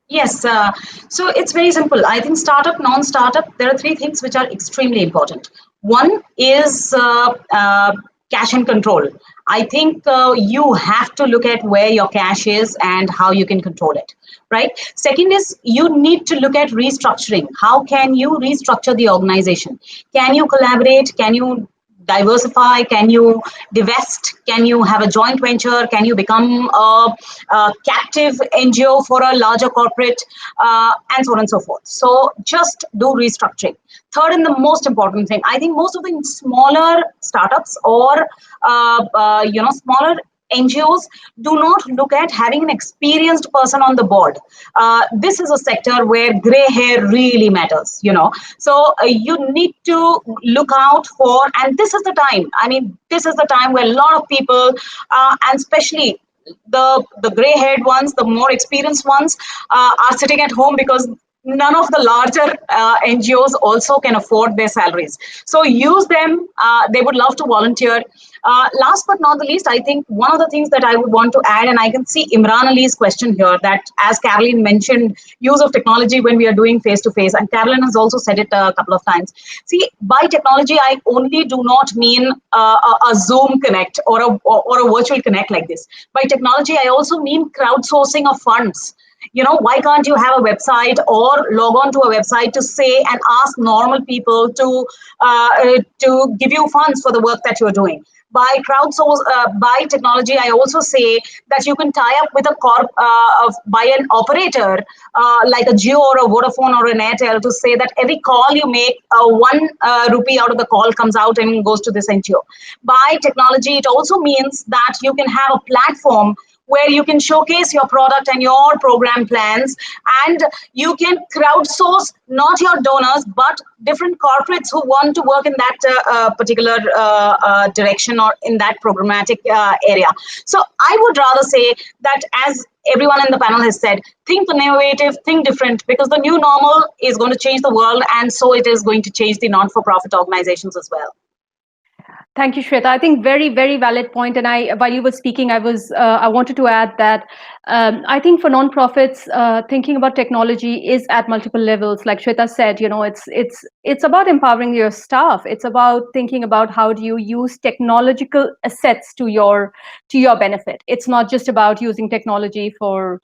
S5: Yes, so it's very simple. I think startup, non-startup, there are three things which are extremely important. One is cash and control. I think you have to look at where your cash is and how you can control it, right? Second is you need to look at restructuring. How can you restructure the organization? Can you collaborate? Can you diversify? Can you divest? Can you have a joint venture? Can you become a captive NGO for a larger corporate, and so on and so forth? So just do restructuring. Third, and the most important thing, I think most of the smaller startups or smaller NGOs do not look at having an experienced person on the board. This is a sector where gray hair really matters, So you need to look out for, and this is the time. I mean, this is the time where a lot of people, and especially the gray-haired ones, the more experienced ones, are sitting at home because none of the larger NGOs also can afford their salaries. So use them. They would love to volunteer. Last but not the least, I think one of the things that I would want to add, and I can see Imran Ali's question here, that as Caroline mentioned, use of technology when we are doing face-to-face, and Caroline has also said it a couple of times. See, by technology, I only do not mean a Zoom connect or a virtual connect like this. By technology, I also mean crowdsourcing of funds. Why can't you have a website or log on to a website to say and ask normal people to give you funds for the work that you're doing? By by technology, I also say that you can tie up with by an operator like a Jio or a Vodafone or an Airtel to say that every call you make, 1 rupee out of the call comes out and goes to this NGO. By technology, it also means that you can have a platform where you can showcase your product and your program plans, and you can crowdsource not your donors, but different corporates who want to work in that particular direction or in that programmatic area. So I would rather say that, as everyone in the panel has said, think innovative, think different, because the new normal is going to change the world, and so it is going to change the non-for-profit organizations as well.
S3: Thank you, Shweta. I think very, very valid point. And while you were speaking, I wanted to add that I think for nonprofits, thinking about technology is at multiple levels. Like Shweta said, it's about empowering your staff. It's about thinking about how do you use technological assets to your benefit. It's not just about using technology for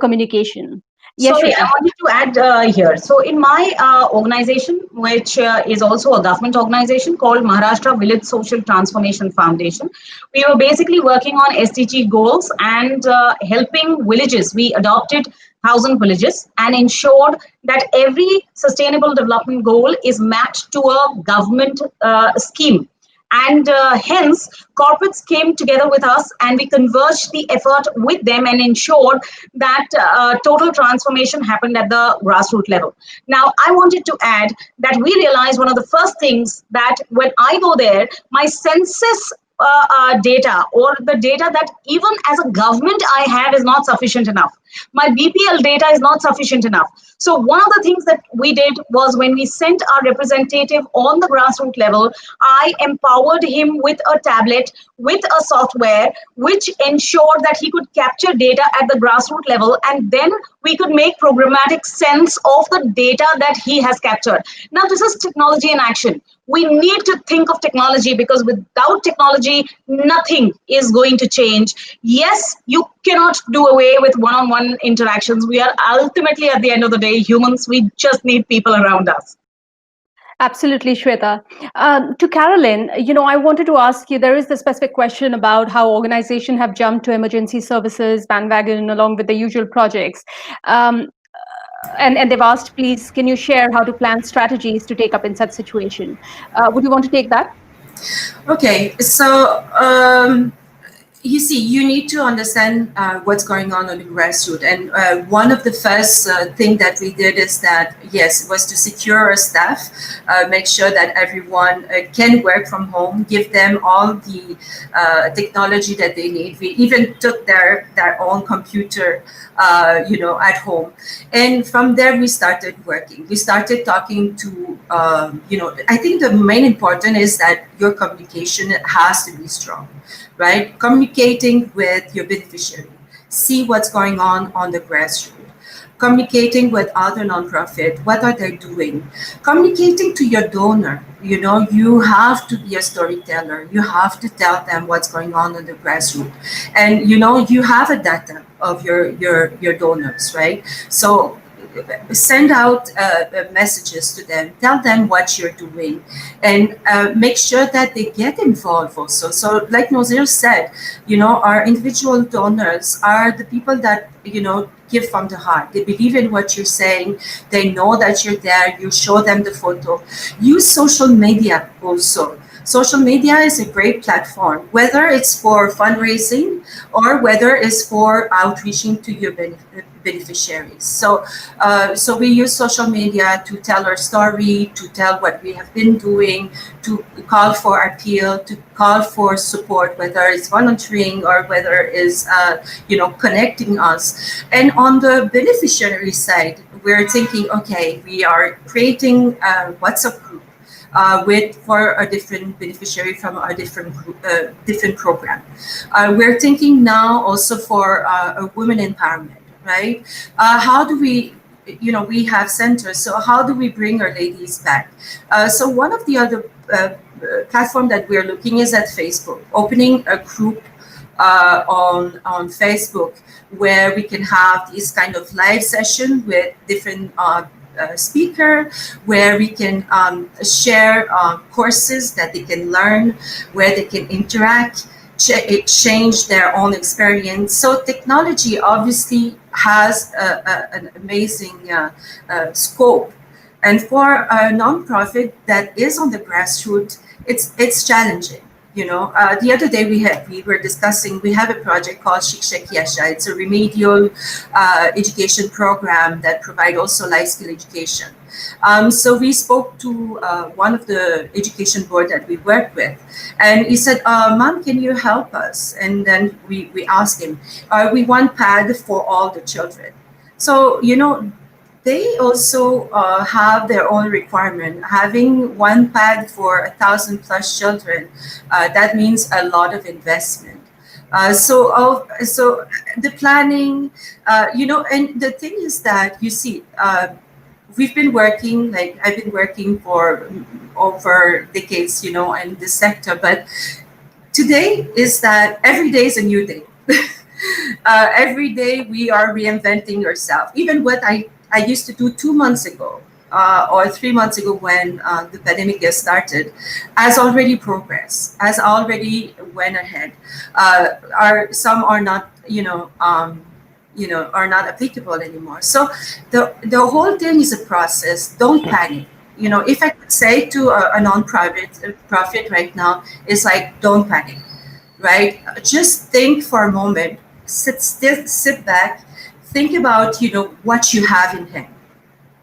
S3: communication. Yes,
S5: Sorry, I
S3: Shweta.
S5: wanted to add here. So, in my organization, which is also a government organization called Maharashtra Village Social Transformation Foundation, we were basically working on SDG goals and helping villages. We adopted 1,000 villages and ensured that every sustainable development goal is mapped to a government scheme, and hence corporates came together with us and we converged the effort with them and ensured that total transformation happened at the grassroots level. Now I wanted to add that we realized one of the first things that when I go there, my census data or the data that even as a government I have is not sufficient enough. My BPL data is not sufficient enough. So one of the things that we did was when we sent our representative on the grassroots level, I empowered him with a tablet, with a software, which ensured that he could capture data at the grassroots level, and then we could make programmatic sense of the data that he has captured. Now, this is technology in action. We need to think of technology because without technology, nothing is going to change. Yes, you cannot do away with one-on-one interactions. We are ultimately, at the end of the day, humans. We just need people around us.
S3: Absolutely, Shweta. To Carolyn, I wanted to ask you, there is the specific question about how organizations have jumped to emergency services bandwagon along with the usual projects. And they've asked, please, can you share how to plan strategies to take up in such situation? Would you want to take that?
S2: Okay, so you see, you need to understand what's going on the grassroots. And one of the first thing that we did is that, yes, was to secure our staff, make sure that everyone can work from home, give them all the technology that they need. We even took their own computer, at home. And from there, we started working. We started talking to, I think the main important is that your communication has to be strong, right? Communicating with your beneficiary, see what's going on the grassroots, communicating with other nonprofit, what are they doing, communicating to your donor. You have to be a storyteller. You have to tell them what's going on the grassroots, and you have a data of your donors, right? So send out messages to them, tell them what you're doing, and make sure that they get involved also. So like Noshir said, our individual donors are the people that, give from the heart. They believe in what you're saying. They know that you're there. You show them the photo. Use social media also. Social media is a great platform, whether it's for fundraising or whether it's for outreaching to your beneficiaries. So we use social media to tell our story, to tell what we have been doing, to call for appeal, to call for support, whether it's volunteering or whether it's connecting us. And on the beneficiary side, we're thinking, okay, we are creating a WhatsApp group for a different beneficiary from a different program. We're thinking now also for a women empowerment, right? How do we, we have centers, so how do we bring our ladies back? So one of the other platform that we're looking is at Facebook, opening a group on Facebook where we can have this kind of live session with different speaker, where we can share courses that they can learn, where they can interact, change their own experience. So technology obviously has an amazing scope. And for a nonprofit that is on the grassroots, it's challenging. The other day we were discussing, we have a project called Shiksha Kiyasha. It's a remedial education program that provide also life skill education. So we spoke to one of the education board that we work with, and he said, Mom, can you help us? And then we asked him, we want pad for all the children. So, they also have their own requirement. Having one pad for 1,000+ children, that means a lot of investment. So the planning, and the thing is that, you see, we've been working, like I've been working for over decades, in this sector, but today is that every day is a new day. Every day we are reinventing yourself. Even what I used to do 2 months ago or 3 months ago when the pandemic has started, has already progressed, has already went ahead. Some are not, are not applicable anymore. So the whole thing is a process. Don't panic. If I could say to a non-profit right now, it's like, don't panic, right? Just think for a moment, sit still, sit back, think about, what you have in hand.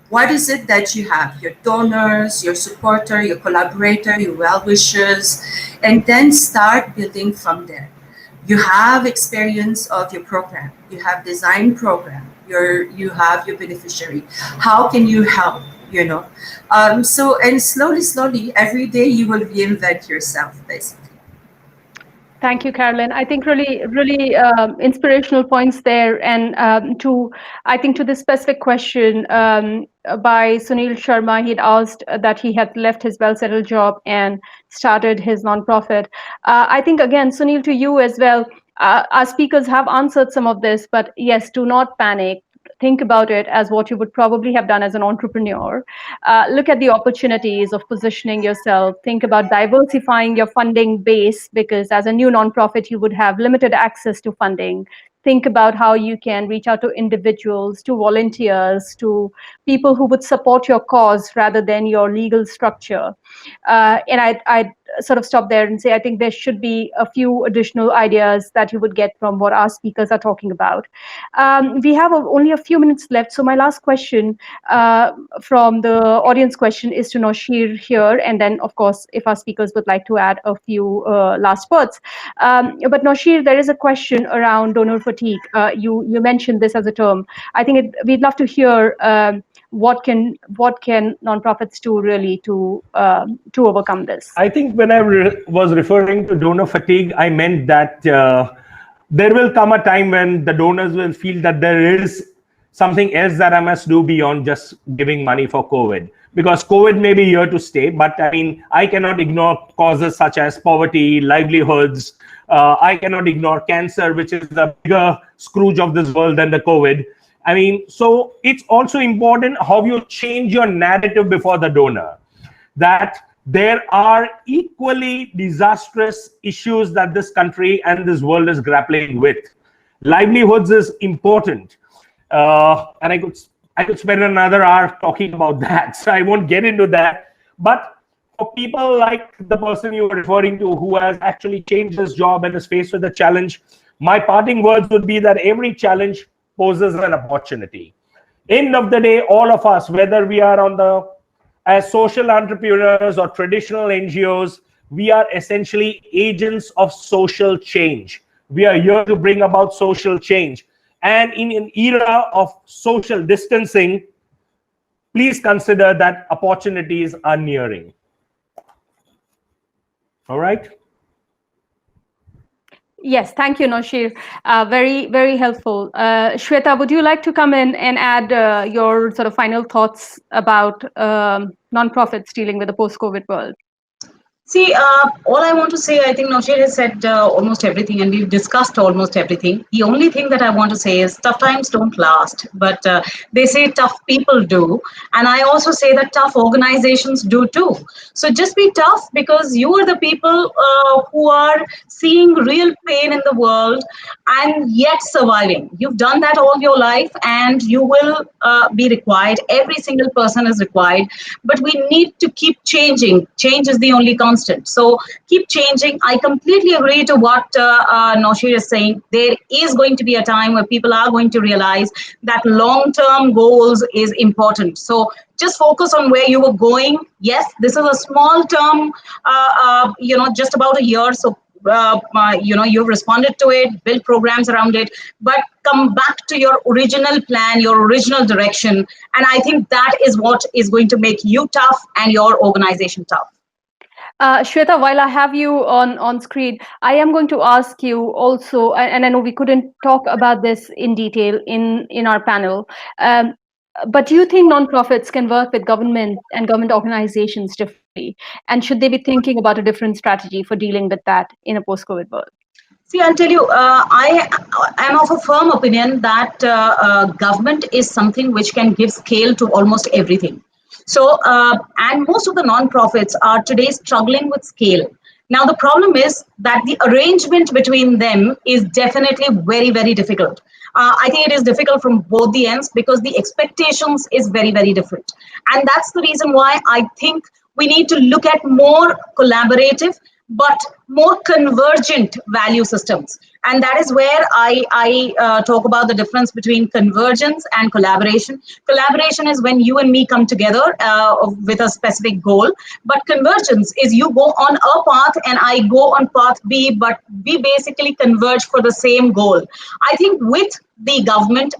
S2: What is it that you have? Your donors, your supporter, your collaborator, your well-wishers, and then start building from there. You have experience of your program. You have design program. You have your beneficiary. How can you help? And slowly, every day you will reinvent yourself, basically.
S3: Thank you, Carolyn. I think really inspirational points there. And I think to this specific question by Sunil Sharma, he'd asked that he had left his well-settled job and started his nonprofit. I think, again, Sunil, to you as well, our speakers have answered some of this, but yes, do not panic. Think about it as what you would probably have done as an entrepreneur. Look at the opportunities of positioning yourself. Think about diversifying your funding base, because as a new nonprofit, you would have limited access to funding. Think about how you can reach out to individuals, to volunteers, to people who would support your cause rather than your legal structure. And I'd sort of stop there and say, I think there should be a few additional ideas that you would get from what our speakers are talking about. We have only a few minutes left. So my last question from the audience question is to Noshir here. And then, of course, if our speakers would like to add a few last words. But Noshir, there is a question around donor fatigue. You mentioned this as a term. I think we'd love to hear what can nonprofits do really to overcome this?
S4: I think when I was referring to donor fatigue, I meant that there will come a time when the donors will feel that there is something else that I must do beyond just giving money for COVID. Because COVID may be here to stay, but I mean, I cannot ignore causes such as poverty, livelihoods. I cannot ignore cancer, which is the bigger Scrooge of this world than the COVID. I mean, so it's also important how you change your narrative before the donor, that there are equally disastrous issues that this country and this world is grappling with. Livelihoods is important. And I could spend another hour talking about that, so I won't get into that. But for people like the person you were referring to who has actually changed his job and is faced with a challenge, my parting words would be that every challenge poses an opportunity. End of the day, all of us, whether we are as social entrepreneurs or traditional NGOs, we are essentially agents of social change. We are here to bring about social change. And in an era of social distancing, please consider that opportunities are nearing. All right?
S3: Yes, thank you, Noshir. Very, very helpful. Shweta, would you like to come in and add your sort of final thoughts about nonprofits dealing with the post-COVID world?
S5: See, all I want to say, I think Noshir has said almost everything, and we've discussed almost everything. The only thing that I want to say is tough times don't last, but they say tough people do. And I also say that tough organizations do too. So just be tough, because you are the people who are seeing real pain in the world and yet surviving. You've done that all your life, and you will be required. Every single person is required, but we need to keep changing. Change is the only constant. So keep changing. I completely agree to what Noshir is saying. There is going to be a time where people are going to realize that long-term goals is important. So just focus on where you were going. Yes, this is a small term, just about a year. So you've responded to it, build programs around it, but come back to your original plan, your original direction. And I think that is what is going to make you tough and your organization tough.
S3: Shweta, while I have you on screen, I am going to ask you also, and I know we couldn't talk about this in detail in our panel, but do you think nonprofits can work with government and government organizations differently? And should they be thinking about a different strategy for dealing with that in a post-COVID world?
S5: See, I'll tell you, I am of a firm opinion that government is something which can give scale to almost everything. So, and most of the non-profits are today struggling with scale. Now, the problem is that the arrangement between them is definitely very, very difficult. I think it is difficult from both the ends because the expectations is very, very different. And that's the reason why I think we need to look at more collaborative but more convergent value systems. And that is where I talk about the difference between convergence and collaboration. Collaboration is when you and me come together with a specific goal, but convergence is you go on a path and I go on path B, but we basically converge for the same goal. I think with the government,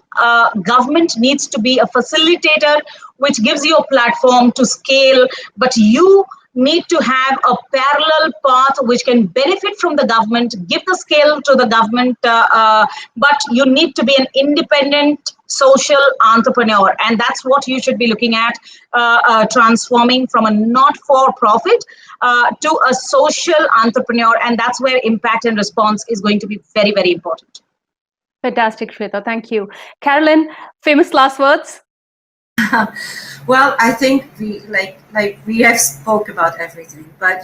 S5: government needs to be a facilitator which gives you a platform to scale, but you need to have a parallel path which can benefit from the government, give the scale to the government, but you need to be an independent social entrepreneur. And that's what you should be looking at, transforming from a not-for-profit to a social entrepreneur. And that's where impact and response is going to be very, very important.
S3: Fantastic, Shweta. Thank you. Carolyn, famous last words?
S2: Well, I think we have spoke about everything, but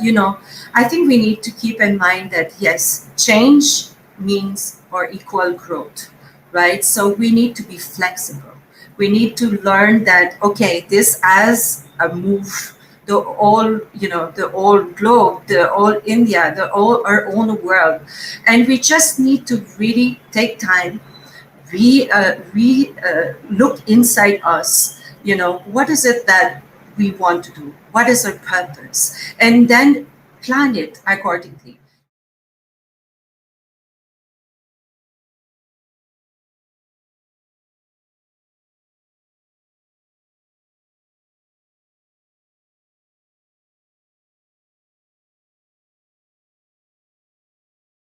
S2: I think we need to keep in mind that yes, change means or equal growth, right? So we need to be flexible. We need to learn that okay, this as a move, the whole globe, the whole India, the whole our own world, and we just need to really take time. We look inside us. What is it that we want to do? What is our purpose? And then plan it accordingly.